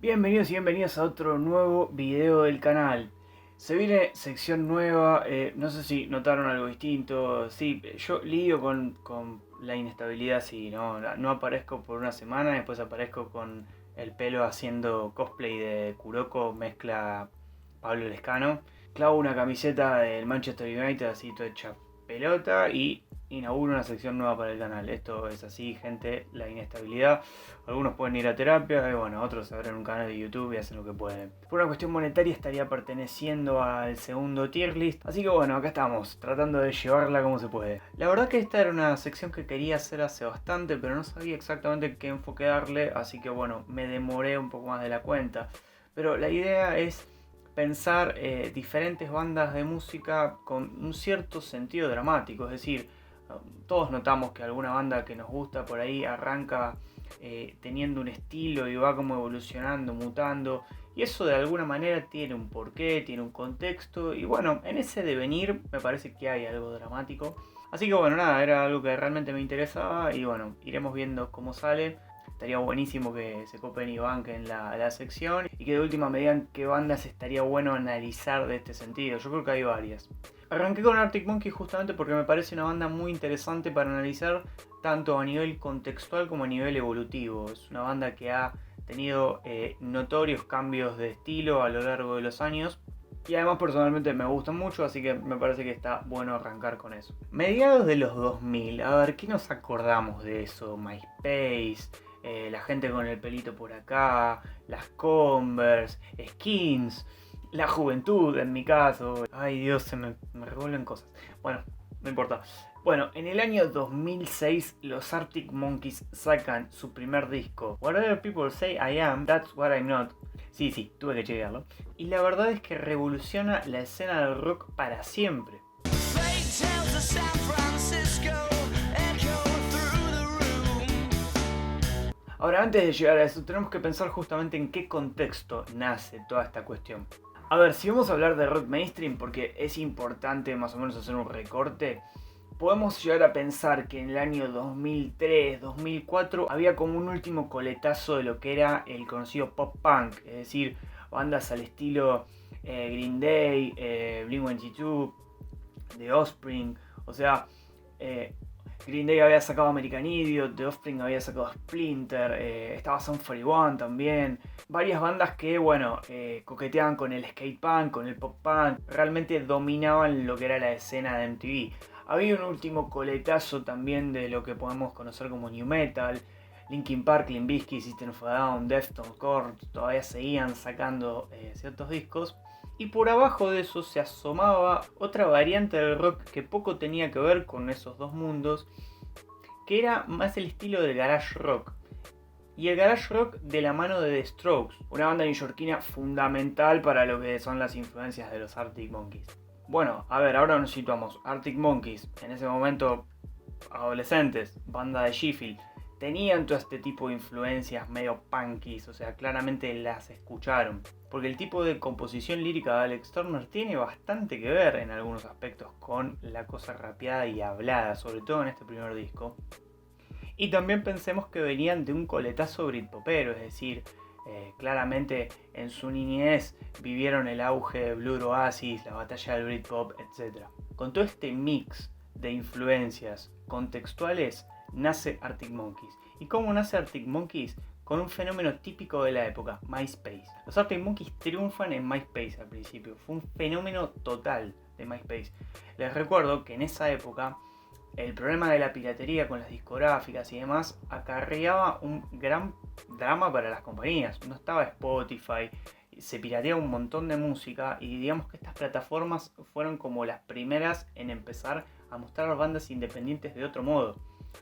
Bienvenidos y bienvenidas a otro nuevo video del canal. Se viene sección nueva, no sé si notaron algo distinto. Sí, yo lidio con la inestabilidad, si no aparezco por una semana, después aparezco con el pelo haciendo cosplay de Kuroko mezcla Pablo Lescano. Clavo una camiseta del Manchester United así toda hecha pelota y inauguro una sección nueva para el canal. Esto es así, gente, la inestabilidad. Algunos pueden ir a terapia y bueno, otros abren un canal de YouTube y hacen lo que pueden. Por una cuestión monetaria estaría perteneciendo al segundo tier list. Así que bueno, acá estamos, tratando de llevarla como se puede. La verdad que esta era una sección que quería hacer hace bastante, pero no sabía exactamente qué enfoque darle. Así que bueno, me demoré un poco más de la cuenta. Pero la idea es pensar diferentes bandas de música con un cierto sentido dramático. Es decir, todos notamos que alguna banda que nos gusta por ahí arranca teniendo un estilo y va como evolucionando, mutando. Y eso de alguna manera tiene un porqué, tiene un contexto. Y bueno, en ese devenir me parece que hay algo dramático. Así que bueno, nada, era algo que realmente me interesaba. Y bueno, iremos viendo cómo sale. Estaría buenísimo que se copen y banquen la sección. Y que de última me digan qué bandas estaría bueno analizar de este sentido. Yo creo que hay varias. Arranqué con Arctic Monkeys justamente porque me parece una banda muy interesante para analizar tanto a nivel contextual como a nivel evolutivo. Es una banda que ha tenido notorios cambios de estilo a lo largo de los años. Y además personalmente me gustan mucho, así que me parece que está bueno arrancar con eso. Mediados de los 2000, a ver, ¿qué nos acordamos de eso? MySpace, la gente con el pelito por acá, las Converse, Skins, la juventud en mi caso. Ay Dios, me revuelven cosas. Bueno, no importa. Bueno, en el año 2006 los Arctic Monkeys sacan su primer disco, Whatever People Say I Am, That's What I'm Not. Sí, tuve que chequearlo. Y la verdad es que revoluciona la escena del rock para siempre. Ahora, antes de llegar a eso, tenemos que pensar justamente en qué contexto nace toda esta cuestión. A ver, si vamos a hablar de rock mainstream, porque es importante más o menos hacer un recorte, podemos llegar a pensar que en el año 2003, 2004 había como un último coletazo de lo que era el conocido pop punk, es decir, bandas al estilo Green Day, Blink-182, The Offspring, o sea, Green Day había sacado American Idiot, The Offspring había sacado Splinter, estaba Sum 41 también. Varias bandas que, bueno, coqueteaban con el skate punk, con el pop punk, realmente dominaban lo que era la escena de MTV. Había un último coletazo también de lo que podemos conocer como New Metal. Linkin Park, Limp Bizkit, System of a Down, Deftones, Korn, todavía seguían sacando ciertos discos. Y por abajo de eso se asomaba otra variante del rock que poco tenía que ver con esos dos mundos, que era más el estilo del garage rock. Y el garage rock de la mano de The Strokes, una banda neoyorquina fundamental para lo que son las influencias de los Arctic Monkeys. Bueno, a ver, ahora nos situamos. Arctic Monkeys, en ese momento adolescentes, banda de Sheffield, tenían todo este tipo de influencias medio punkies, o sea, claramente las escucharon. Porque el tipo de composición lírica de Alex Turner tiene bastante que ver en algunos aspectos con la cosa rapeada y hablada, sobre todo en este primer disco. Y también pensemos que venían de un coletazo britpopero, es decir, claramente en su niñez vivieron el auge de Blue Oasis, la batalla del Britpop, etc. Con todo este mix de influencias contextuales nace Arctic Monkeys. ¿Y cómo nace Arctic Monkeys? Con un fenómeno típico de la época, MySpace. Los Arctic Monkeys triunfan en MySpace al principio, fue un fenómeno total de MySpace. Les recuerdo que en esa época el problema de la piratería con las discográficas y demás acarreaba un gran drama para las compañías. No estaba Spotify, se pirateaba un montón de música y digamos que estas plataformas fueron como las primeras en empezar a mostrar bandas independientes de otro modo.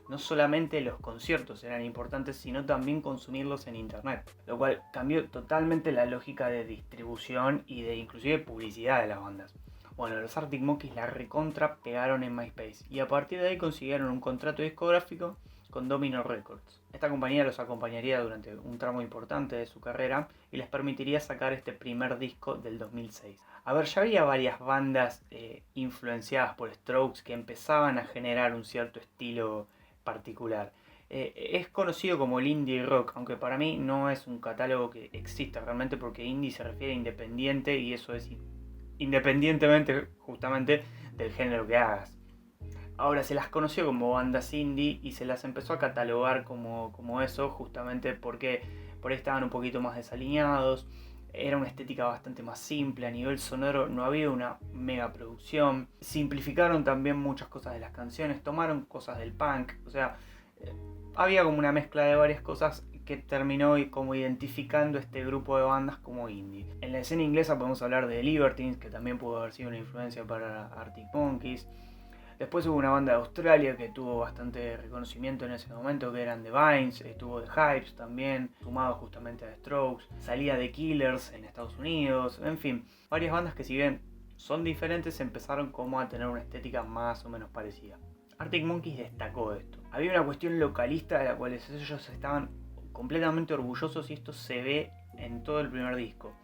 No solamente los conciertos eran importantes, sino también consumirlos en internet, lo cual cambió totalmente la lógica de distribución y de inclusive publicidad de las bandas. Bueno, los Arctic Monkeys la recontra pegaron en MySpace y a partir de ahí consiguieron un contrato discográfico con Domino Records. Esta compañía los acompañaría durante un tramo importante de su carrera y les permitiría sacar este primer disco del 2006. A ver, ya había varias bandas influenciadas por Strokes que empezaban a generar un cierto estilo particular. Es conocido como el indie rock, aunque para mí no es un catálogo que exista realmente, porque indie se refiere a independiente y eso es independientemente justamente del género que hagas. Ahora se las conoció como bandas indie y se las empezó a catalogar como eso justamente porque por ahí estaban un poquito más desalineados. Era una estética bastante más simple, a nivel sonoro no había una mega producción. Simplificaron también muchas cosas de las canciones, tomaron cosas del punk, o sea, eh, había como una mezcla de varias cosas que terminó como identificando este grupo de bandas como indie. En la escena inglesa podemos hablar de Libertines, que también pudo haber sido una influencia para Arctic Monkeys. Después hubo una banda de Australia que tuvo bastante reconocimiento en ese momento, que eran The Vines, estuvo The Hypes también, sumado justamente a The Strokes, salía The Killers en Estados Unidos, en fin, varias bandas que si bien son diferentes empezaron como a tener una estética más o menos parecida. Arctic Monkeys destacó esto. Había una cuestión localista de la cual ellos estaban completamente orgullosos y esto se ve en todo el primer disco.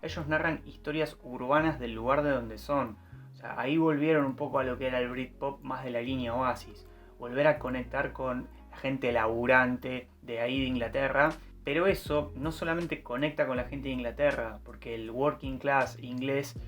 Ellos narran historias urbanas del lugar de donde son. O sea, ahí volvieron un poco a lo que era el Britpop más de la línea Oasis. Volver a conectar con la gente laburante de ahí de Inglaterra. Pero eso no solamente conecta con la gente de Inglaterra, porque el working class inglés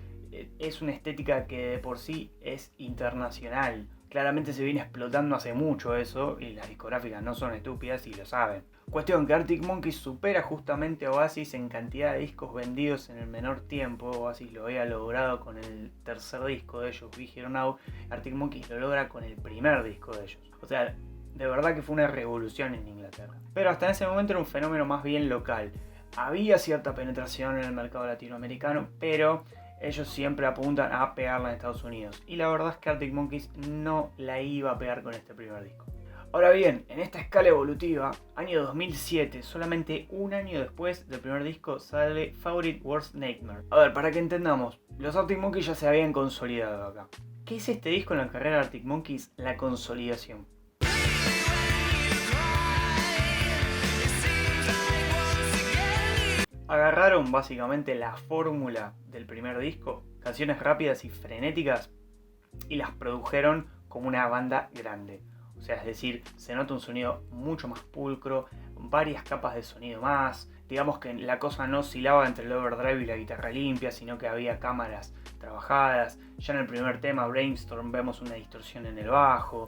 es una estética que de por sí es internacional. Claramente se viene explotando hace mucho eso y las discográficas no son estúpidas y lo saben. Cuestión que Arctic Monkeys supera justamente a Oasis en cantidad de discos vendidos en el menor tiempo. Oasis lo había logrado con el tercer disco de ellos, Be Here Now. Arctic Monkeys lo logra con el primer disco de ellos. O sea, de verdad que fue una revolución en Inglaterra. Pero hasta ese momento era un fenómeno más bien local. Había cierta penetración en el mercado latinoamericano, pero ellos siempre apuntan a pegarla en Estados Unidos. Y la verdad es que Arctic Monkeys no la iba a pegar con este primer disco. Ahora bien, en esta escala evolutiva, año 2007, solamente un año después del primer disco, sale Favorite Worst Nightmare. A ver, para que entendamos, los Arctic Monkeys ya se habían consolidado acá. ¿Qué es este disco en la carrera de Arctic Monkeys? La consolidación. Agarraron básicamente la fórmula del primer disco, canciones rápidas y frenéticas, y las produjeron como una banda grande. O sea, es decir, se nota un sonido mucho más pulcro, varias capas de sonido más. Digamos que la cosa no oscilaba entre el overdrive y la guitarra limpia, sino que había cámaras trabajadas. Ya en el primer tema, Brainstorm, vemos una distorsión en el bajo.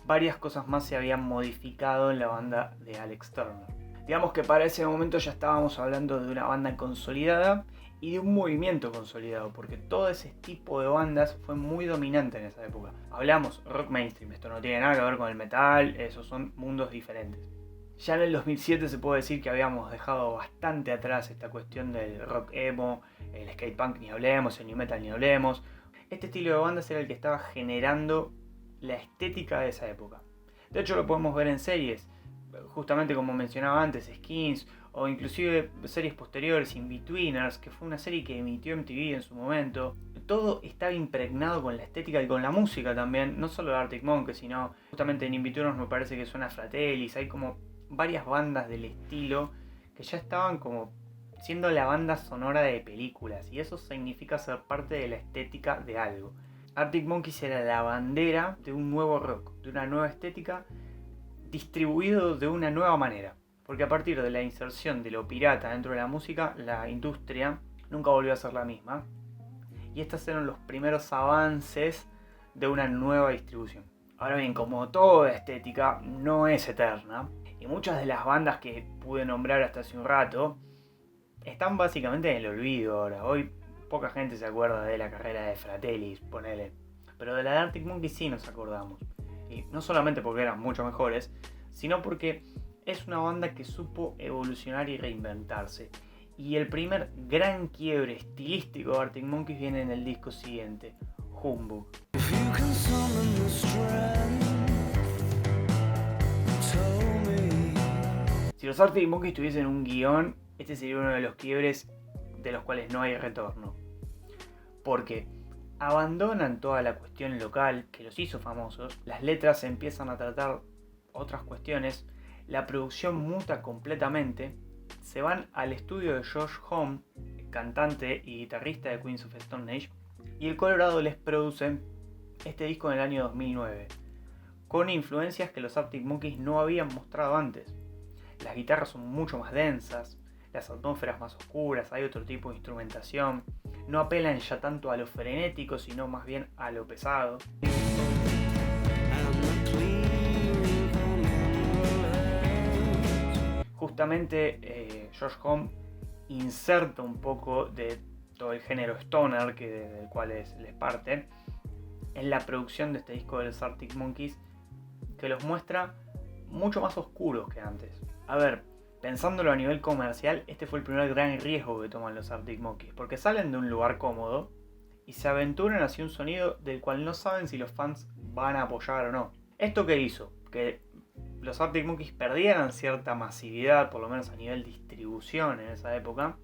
Varias cosas más se habían modificado en la banda de Alex Turner. Digamos que para ese momento ya estábamos hablando de una banda consolidada y de un movimiento consolidado, porque todo ese tipo de bandas fue muy dominante en esa época. Hablamos rock mainstream, esto no tiene nada que ver con el metal, esos son mundos diferentes. Ya en el 2007 se puede decir que habíamos dejado bastante atrás esta cuestión del rock emo, el skate punk ni hablemos, el new metal ni hablemos. Este estilo de bandas era el que estaba generando la estética de esa época. De hecho lo podemos ver en series, justamente como mencionaba antes, Skins, o inclusive series posteriores, In-Betweeners, que fue una serie que emitió MTV en su momento. Todo estaba impregnado con la estética y con la música también, no solo de Arctic Monkeys, sino justamente en In-Betweeners me parece que suena Fratellis, hay como varias bandas del estilo que ya estaban como siendo la banda sonora de películas, y eso significa ser parte de la estética de algo. Arctic Monkeys era la bandera de un nuevo rock, de una nueva estética, distribuido de una nueva manera. Porque a partir de la inserción de lo pirata dentro de la música, la industria nunca volvió a ser la misma. Y estos eran los primeros avances de una nueva distribución. Ahora bien, como toda estética, no es eterna. Y muchas de las bandas que pude nombrar hasta hace un rato están básicamente en el olvido ahora. Hoy poca gente se acuerda de la carrera de Fratellis, ponele. Pero de la de Arctic Monkeys sí nos acordamos. Y no solamente porque eran mucho mejores, sino porque es una banda que supo evolucionar y reinventarse. Y el primer gran quiebre estilístico de Arctic Monkeys viene en el disco siguiente, Humbug. Si los Arctic Monkeys tuviesen un guión, este sería uno de los quiebres de los cuales no hay retorno. Porque abandonan toda la cuestión local que los hizo famosos, las letras empiezan a tratar otras cuestiones, la producción muta completamente, se van al estudio de Josh Homme, cantante y guitarrista de Queens of Stone Age, y el Colorado les produce este disco en el año 2009, con influencias que los Arctic Monkeys no habían mostrado antes. Las guitarras son mucho más densas, las atmósferas más oscuras, hay otro tipo de instrumentación, no apelan ya tanto a lo frenético, sino más bien a lo pesado. Justamente Josh Homme inserta un poco de todo el género stoner, del cual les parte, en la producción de este disco de los Arctic Monkeys, que los muestra mucho más oscuros que antes. A ver, pensándolo a nivel comercial, este fue el primer gran riesgo que toman los Arctic Monkeys, porque salen de un lugar cómodo y se aventuran hacia un sonido del cual no saben si los fans van a apoyar o no. ¿Esto qué hizo? Que los Arctic Monkeys perdieran cierta masividad, por lo menos a nivel distribución en esa época,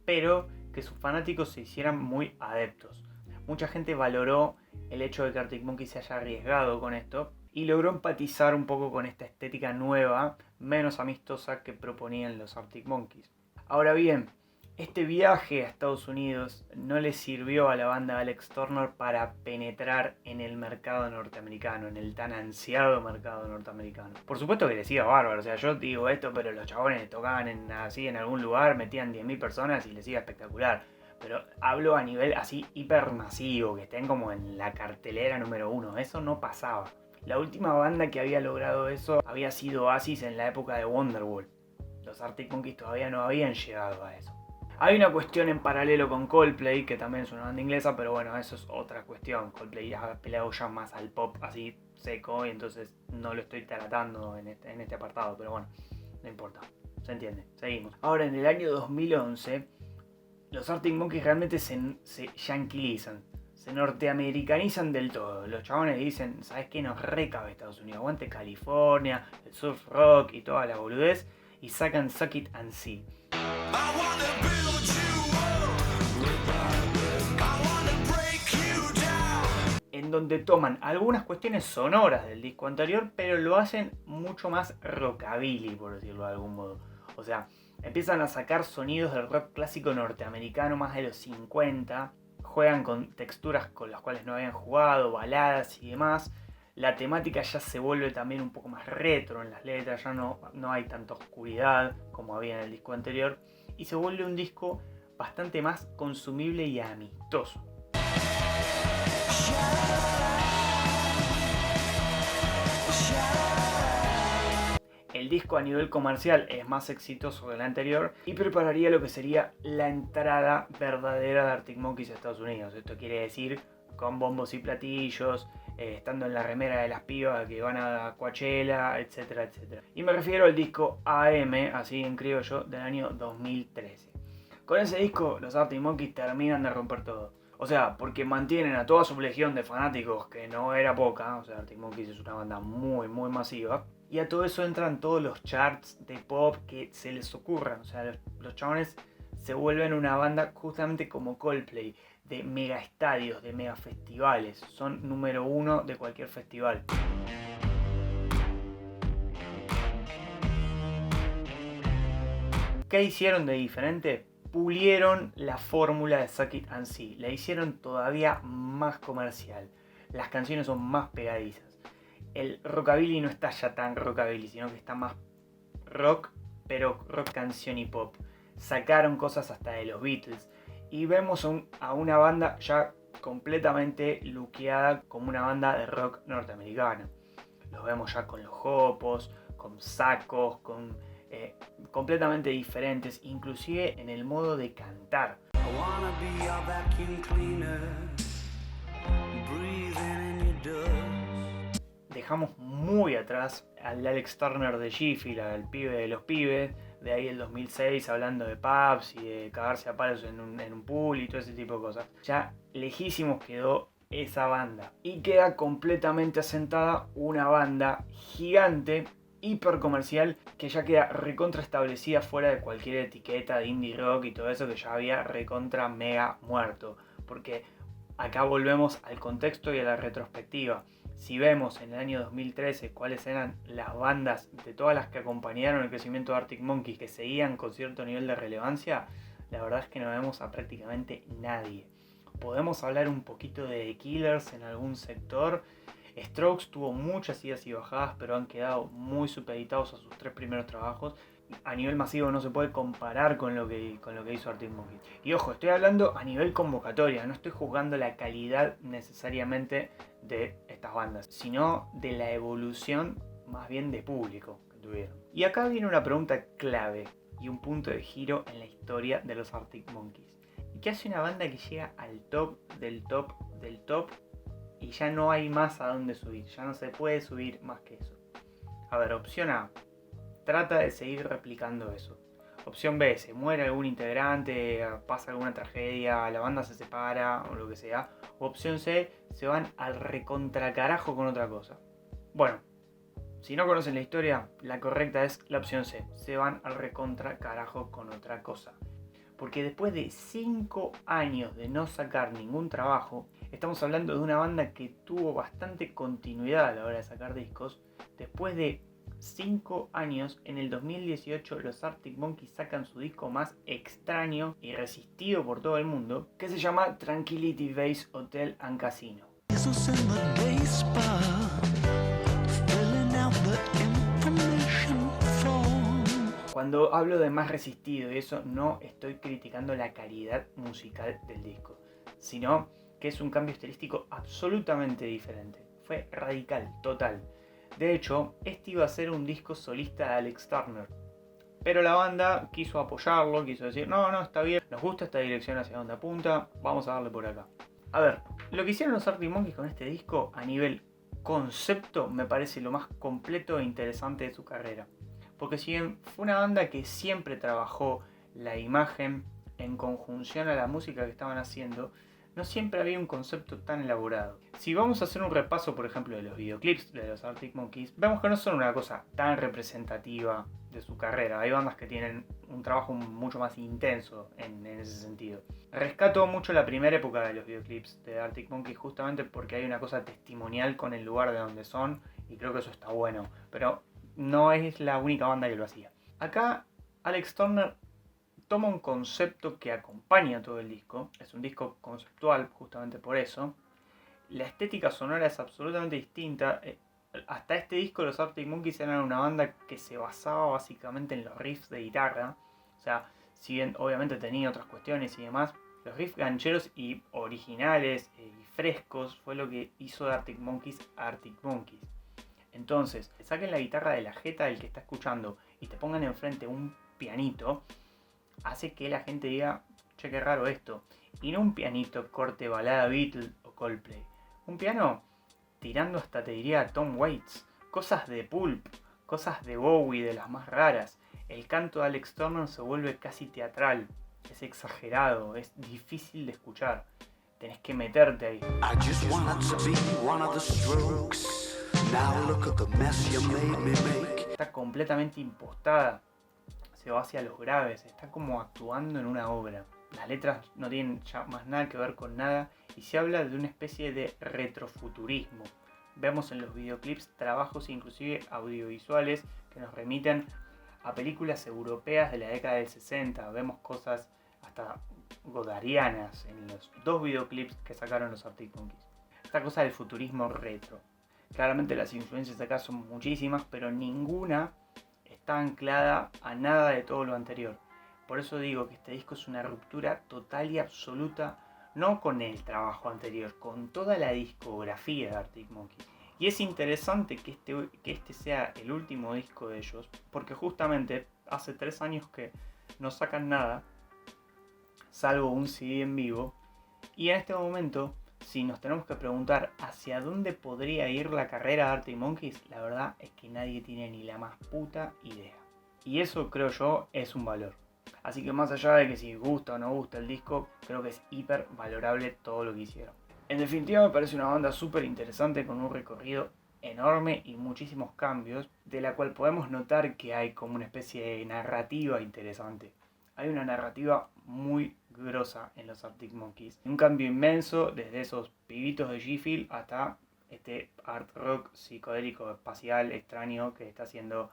pero que sus fanáticos se hicieran muy adeptos. Mucha gente valoró el hecho de que Arctic Monkeys se haya arriesgado con esto y logró empatizar un poco con esta estética nueva, menos amistosa que proponían los Arctic Monkeys. Ahora bien, este viaje a Estados Unidos no le sirvió a la banda de Alex Turner para penetrar en el mercado norteamericano, en el tan ansiado mercado norteamericano. Por supuesto que les iba bárbaro, o sea, yo digo esto, pero los chabones tocaban así en algún lugar, metían 10.000 personas y les iba espectacular. Pero hablo a nivel así hipermasivo, que estén como en la cartelera número 1, eso no pasaba. La última banda que había logrado eso había sido Oasis en la época de Wonderwall. Los Arctic Monkeys todavía no habían llegado a eso. Hay una cuestión en paralelo con Coldplay, que también es una banda inglesa, pero bueno, eso es otra cuestión. Coldplay ha peleado ya más al pop así seco, y entonces no lo estoy tratando en este apartado, pero bueno, no importa, se entiende, seguimos. Ahora, en el año 2011, los Arctic Monkeys realmente se yanquilizan, se norteamericanizan del todo. Los chabones dicen, ¿sabes qué? Nos recabe Estados Unidos, aguante California, el surf rock y toda la boludez, y sacan Suck It and See. En donde toman algunas cuestiones sonoras del disco anterior, pero lo hacen mucho más rockabilly, por decirlo de algún modo. O sea, empiezan a sacar sonidos del rock clásico norteamericano más de los 50, juegan con texturas con las cuales no habían jugado, baladas y demás. La temática ya se vuelve también un poco más retro en las letras, ya no hay tanta oscuridad como había en el disco anterior, y se vuelve un disco bastante más consumible y amistoso. El disco a nivel comercial es más exitoso que el anterior y prepararía lo que sería la entrada verdadera de Arctic Monkeys a Estados Unidos. Esto quiere decir con bombos y platillos, estando en la remera de las pibas que van a Coachella, etcétera, etcétera. Y me refiero al disco AM, así en criollo, del año 2013. Con ese disco los Arctic Monkeys terminan de romper todo. O sea, porque mantienen a toda su legión de fanáticos, que no era poca, o sea, Arctic Monkeys es una banda muy, muy masiva. Y a todo eso entran todos los charts de pop que se les ocurran. O sea, los chabones se vuelven una banda justamente como Coldplay, de mega estadios, de mega festivales. Son número 1 de cualquier festival. ¿Qué hicieron de diferente? Pulieron la fórmula de Suck It and See. La hicieron todavía más comercial. Las canciones son más pegadizas. El rockabilly no está ya tan rockabilly, sino que está más rock, pero rock canción y pop. Sacaron cosas hasta de los Beatles. Y vemos a una banda ya completamente luqueada como una banda de rock norteamericana. Los vemos ya con los jopos, con sacos, con completamente diferentes, inclusive en el modo de cantar. Dejamos muy atrás al Alex Turner de Sheffield, al pibe de los pibes, de ahí el 2006 hablando de pubs y de cagarse a palos en un pool y todo ese tipo de cosas. Ya lejísimos quedó esa banda y queda completamente asentada una banda gigante, hiper comercial, que ya queda recontra establecida fuera de cualquier etiqueta de indie rock y todo eso, que ya había recontra mega muerto. Porque acá volvemos al contexto y a la retrospectiva. Si vemos en el año 2013 cuáles eran las bandas de todas las que acompañaron el crecimiento de Arctic Monkeys que seguían con cierto nivel de relevancia, la verdad es que no vemos a prácticamente nadie. Podemos hablar un poquito de The Killers en algún sector. Strokes tuvo muchas idas y bajadas, pero han quedado muy supeditados a sus 3 primeros trabajos. A nivel masivo no se puede comparar con lo que hizo Arctic Monkeys. Y ojo, estoy hablando a nivel convocatoria, no estoy juzgando la calidad necesariamente de estas bandas, sino de la evolución más bien de público que tuvieron. Y acá viene una pregunta clave y un punto de giro en la historia de los Arctic Monkeys. ¿Y qué hace una banda que llega al top del top del top y ya no hay más a dónde subir? Ya no se puede subir más que eso. A ver, opción A, trata de seguir replicando eso. Opción B, se muere algún integrante, pasa alguna tragedia, la banda se separa o lo que sea. O opción C, se van al recontracarajo con otra cosa. Bueno, si no conocen la historia, la correcta es la opción C, se van al recontracarajo con otra cosa. Porque después de 5 años de no sacar ningún trabajo, estamos hablando de una banda que tuvo bastante continuidad a la hora de sacar discos. Después de 5 años, en el 2018 los Arctic Monkeys sacan su disco más extraño y resistido por todo el mundo, que se llama Tranquility Base Hotel and Casino. Cuando hablo de más resistido y eso, no estoy criticando la calidad musical del disco, sino que es un cambio estilístico absolutamente diferente. Fue radical, total. De hecho, este iba a ser un disco solista de Alex Turner, pero la banda quiso apoyarlo, quiso decir, no, está bien, nos gusta esta dirección hacia donde apunta, vamos a darle por acá. A ver, lo que hicieron los Arctic Monkeys con este disco a nivel concepto me parece lo más completo e interesante de su carrera. Porque si bien fue una banda que siempre trabajó la imagen en conjunción a la música que estaban haciendo, no siempre había un concepto tan elaborado. Si vamos a hacer un repaso, por ejemplo, de los videoclips de los Arctic Monkeys, vemos que no son una cosa tan representativa de su carrera. Hay bandas que tienen un trabajo mucho más intenso en ese sentido. Rescato mucho la primera época de los videoclips de Arctic Monkeys justamente porque hay una cosa testimonial con el lugar de donde son y creo que eso está bueno. Pero no es la única banda que lo hacía. Acá Alex Turner toma un concepto que acompaña todo el disco. Es un disco conceptual justamente por eso. La estética sonora es absolutamente distinta. Hasta este disco los Arctic Monkeys eran una banda que se basaba básicamente en los riffs de guitarra. O sea, si bien obviamente tenía otras cuestiones y demás, los riffs gancheros y originales y frescos fue lo que hizo de Arctic Monkeys a Arctic Monkeys. Entonces, saquen la guitarra de la jeta del que está escuchando y te pongan enfrente un pianito, hace que la gente diga, che, qué raro esto. Y no un pianito corte balada Beatles o Coldplay. Un piano tirando hasta, te diría, Tom Waits. Cosas de Pulp, cosas de Bowie, de las más raras. El canto de Alex Turner se vuelve casi teatral. Es exagerado, es difícil de escuchar. Tenés que meterte ahí. I just wanted to be one of the Strokes. Now look at the mess you made me make. Está completamente impostada. Se va hacia los graves. Está como actuando en una obra. Las letras no tienen ya más nada que ver con nada. Y se habla de una especie de retrofuturismo. Vemos en los videoclips trabajos inclusive audiovisuales que nos remiten a películas europeas de la década del 60. Vemos cosas hasta godarianas en los 2 videoclips que sacaron los Arctic Monkeys. Esta cosa del futurismo retro. Claramente las influencias acá son muchísimas, pero ninguna está anclada a nada de todo lo anterior. Por eso digo que este disco es una ruptura total y absoluta, no con el trabajo anterior, con toda la discografía de Arctic Monkeys. Y es interesante que este sea el último disco de ellos, porque justamente hace 3 años que no sacan nada, salvo un CD en vivo, y en este momento, si nos tenemos que preguntar hacia dónde podría ir la carrera de Arctic Monkeys, la verdad es que nadie tiene ni la más puta idea. Y eso, creo yo, es un valor. Así que más allá de que si gusta o no gusta el disco, creo que es hiper valorable todo lo que hicieron. En definitiva me parece una banda súper interesante con un recorrido enorme y muchísimos cambios, de la cual podemos notar que hay como una especie de narrativa interesante. Hay una narrativa muy grosa en los Arctic Monkeys. Un cambio inmenso desde esos pibitos de Sheffield hasta este art rock psicodélico espacial extraño que está haciendo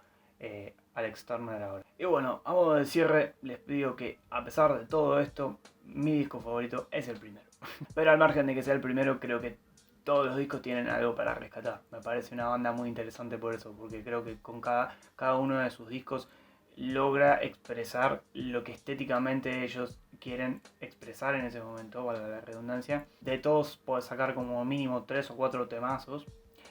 Alex Turner ahora. Y bueno, a modo de cierre, les pido que a pesar de todo esto, mi disco favorito es el primero. Pero al margen de que sea el primero, creo que todos los discos tienen algo para rescatar. Me parece una banda muy interesante por eso, porque creo que con cada uno de sus discos logra expresar lo que estéticamente ellos quieren expresar en ese momento, valga la redundancia. De todos puedes sacar como mínimo 3 o 4 temazos.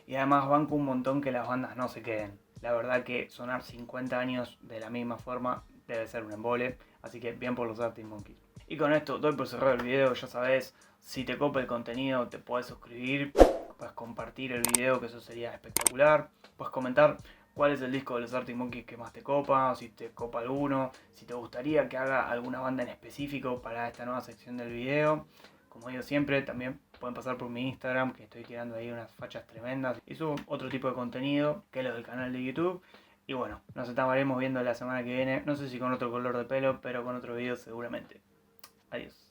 Y además banco un montón que las bandas no se queden. La verdad que sonar 50 años de la misma forma debe ser un embole. Así que bien por los Arctic Monkeys. Y con esto doy por cerrado el video, ya sabes, si te copa el contenido te puedes suscribir, puedes compartir el video, que eso sería espectacular, puedes comentar cuál es el disco de los Arctic Monkeys que más te copa, o si te copa alguno, si te gustaría que haga alguna banda en específico para esta nueva sección del video. Como digo siempre, también pueden pasar por mi Instagram, que estoy tirando ahí unas fachas tremendas y subo otro tipo de contenido que es lo del canal de YouTube. Y bueno, nos estaremos viendo la semana que viene, no sé si con otro color de pelo, pero con otro video seguramente. Adiós.